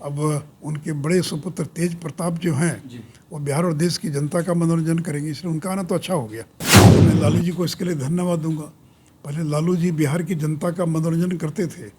अब उनके बड़े सुपुत्र तेज प्रताप जो हैं वो बिहार और देश की जनता का मनोरंजन करेंगे, इसलिए उनका आना तो अच्छा हो गया। तो मैं लालू जी को इसके लिए धन्यवाद दूंगा। पहले लालू जी बिहार की जनता का मनोरंजन करते थे।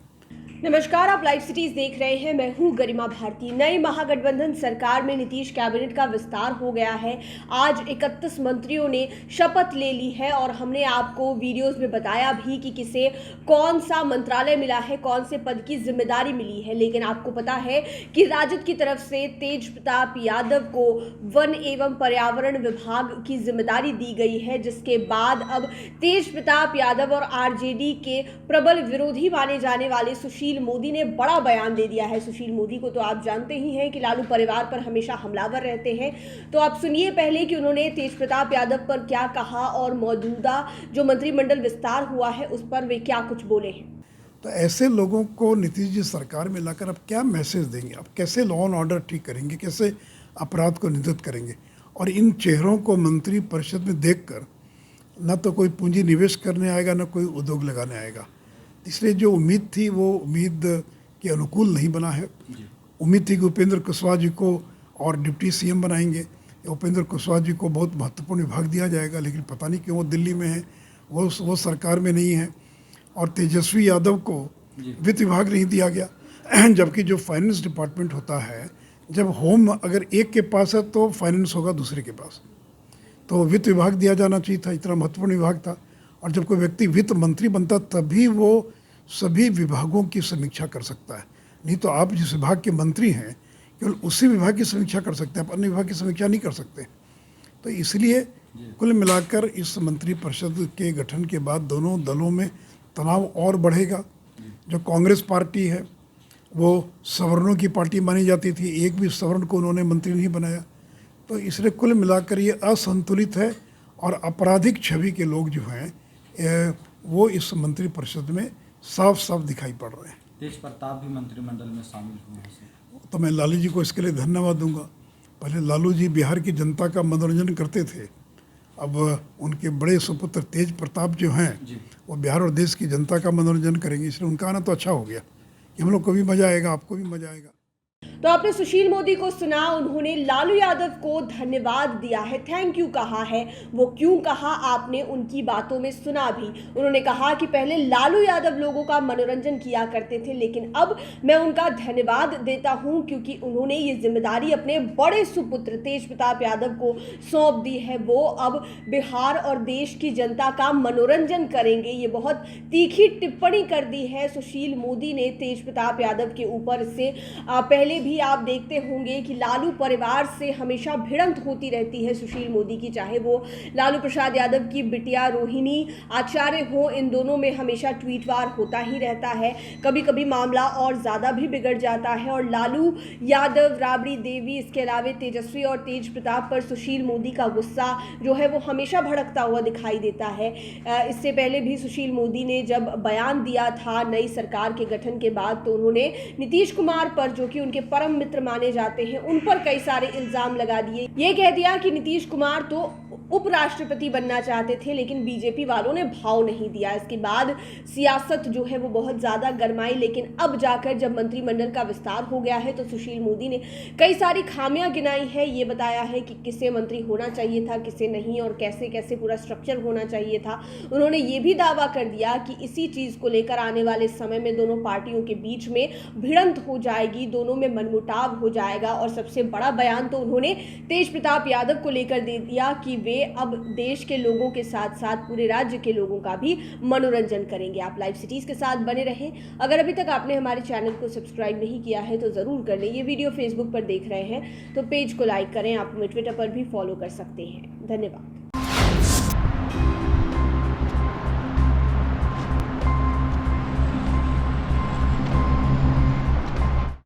नमस्कार, आप लाइव सिटीज देख रहे हैं। मैं हूं गरिमा भारती। नई महागठबंधन सरकार में नीतीश कैबिनेट का विस्तार हो गया है। आज 31 मंत्रियों ने शपथ ले ली है और हमने आपको वीडियोस में बताया भी कि किसे कौन सा मंत्रालय मिला है, कौन से पद की जिम्मेदारी मिली है। लेकिन आपको पता है कि राजद की तरफ से तेज प्रताप यादव को वन एवं पर्यावरण विभाग की जिम्मेदारी दी गई है, जिसके बाद अब तेज प्रताप यादव और आरजेडी के प्रबल विरोधी माने जाने वाले सुशील मोदी ने बड़ा बयान दे दिया है। सुशील मोदी को तो आप जानते ही हैं कि लालू परिवार पर हमेशा हमलावर रहते हैं। तो आप सुनिए पहले कि उन्होंने तेज प्रताप यादव पर क्या कहा और मौजूदा जो मंत्रिमंडल विस्तार हुआ है उस पर वे क्या कुछ बोले हैं। तो ऐसे लोगों को नीतीश जी सरकार में लाकर अब क्या मैसेज देंगे, अब कैसे लॉ एंड ऑर्डर ठीक करेंगे, कैसे अपराध को नियंत्रित करेंगे। और इन चेहरों को मंत्री परिषद में देखकर न तो कोई पूंजी निवेश करने आएगा, न कोई उद्योग लगाने आएगा। इसलिए जो उम्मीद थी वो उम्मीद के अनुकूल नहीं बना है। उम्मीद थी कि उपेंद्र कुशवाहा जी को और डिप्टी सीएम बनाएंगे, उपेंद्र कुशवाहा जी को बहुत महत्वपूर्ण विभाग दिया जाएगा, लेकिन पता नहीं क्यों वो दिल्ली में है, वो सरकार में नहीं है। और तेजस्वी यादव को वित्त विभाग नहीं दिया गया, जबकि जो फाइनेंस डिपार्टमेंट होता है, जब होम अगर एक के पास है तो फाइनेंस होगा दूसरे के पास, तो वित्त विभाग दिया जाना चाहिए था, इतना महत्वपूर्ण विभाग था। और जब कोई व्यक्ति वित्त मंत्री बनता तभी वो सभी विभागों की समीक्षा कर सकता है, नहीं तो आप जिस विभाग के मंत्री हैं केवल उसी विभाग की समीक्षा कर सकते हैं, आप अन्य विभाग की समीक्षा नहीं कर सकते। तो इसलिए कुल मिलाकर इस मंत्री परिषद के गठन के बाद दोनों दलों में तनाव और बढ़ेगा। जो कांग्रेस पार्टी है वो सवर्णों की पार्टी मानी जाती थी, एक भी सवर्ण को उन्होंने मंत्री नहीं बनाया। तो इसलिए कुल मिलाकर ये असंतुलित है और आपराधिक छवि के लोग जो हैं वो इस मंत्री परिषद में साफ साफ दिखाई पड़ रहे हैं। तेज प्रताप भी मंत्रिमंडल में शामिल हुए हैं, तो मैं लालू जी को इसके लिए धन्यवाद दूंगा। पहले लालू जी बिहार की जनता का मनोरंजन करते थे, अब उनके बड़े सुपुत्र तेज प्रताप जो हैं वो बिहार और देश की जनता का मनोरंजन करेंगे, इसलिए उनका आना तो अच्छा हो गया कि हम लोग को भी मज़ा आएगा, आपको भी मज़ा आएगा। तो आपने सुशील मोदी को सुना, उन्होंने लालू यादव को धन्यवाद दिया है, थैंक यू कहा है। वो क्यों कहा आपने उनकी बातों में सुना भी। उन्होंने कहा कि पहले लालू यादव लोगों का मनोरंजन किया करते थे, लेकिन अब मैं उनका धन्यवाद देता हूं क्योंकि उन्होंने ये जिम्मेदारी अपने बड़े सुपुत्र तेज प्रताप यादव को सौंप दी है। वो अब बिहार और देश की जनता का मनोरंजन करेंगे। ये बहुत तीखी टिप्पणी कर दी है सुशील मोदी ने तेज प्रताप यादव के ऊपर। इससे पहले भी आप देखते होंगे कि लालू परिवार से हमेशा भिड़ंत होती रहती है सुशील मोदी की, चाहे वो लालू प्रसाद यादव की बिटिया रोहिणी आचार्य हो, इन दोनों में हमेशा ट्वीटवार होता ही रहता है। कभी कभी मामला और ज़्यादा भी बिगड़ जाता है और लालू यादव, राबड़ी देवी, इसके अलावा तेजस्वी और तेज प्रताप पर सुशील मोदी का गुस्सा जो है वो हमेशा भड़कता हुआ दिखाई देता है। इससे पहले भी सुशील मोदी ने जब बयान दिया था नई सरकार के गठन के बाद, तो उन्होंने नीतीश कुमार पर, जो कि उनके परम मित्र माने जाते हैं, उन पर कई सारे इल्जाम लगा दिए। ये कह दिया कि नीतीश कुमार तो उपराष्ट्रपति बनना चाहते थे लेकिन बीजेपी वालों ने भाव नहीं दिया। इसके बाद सियासत जो है वो बहुत ज़्यादा गरमाई, लेकिन अब जाकर जब मंत्रिमंडल का विस्तार हो गया है तो सुशील मोदी ने कई सारी खामियां गिनाई है। ये बताया है कि किसे मंत्री होना चाहिए था, किसे नहीं, और कैसे कैसे पूरा स्ट्रक्चर होना चाहिए था। उन्होंने ये भी दावा कर दिया कि इसी चीज़ को लेकर आने वाले समय में दोनों पार्टियों के बीच में भिड़ंत हो जाएगी, दोनों में मनमुटाव हो जाएगा। और सबसे बड़ा बयान तो उन्होंने तेज प्रताप यादव को लेकर दे दिया कि वे अब देश के लोगों के साथ साथ पूरे राज्य के लोगों का भी मनोरंजन करेंगे। आप लाइव सिटीज के साथ बने रहें। अगर अभी तक आपने हमारे चैनल को सब्सक्राइब नहीं किया है तो ज़रूर कर लें। ये वीडियो फेसबुक पर देख रहे हैं तो पेज को लाइक करें। आप हमें ट्विटर पर भी फॉलो कर सकते हैं। धन्यवाद।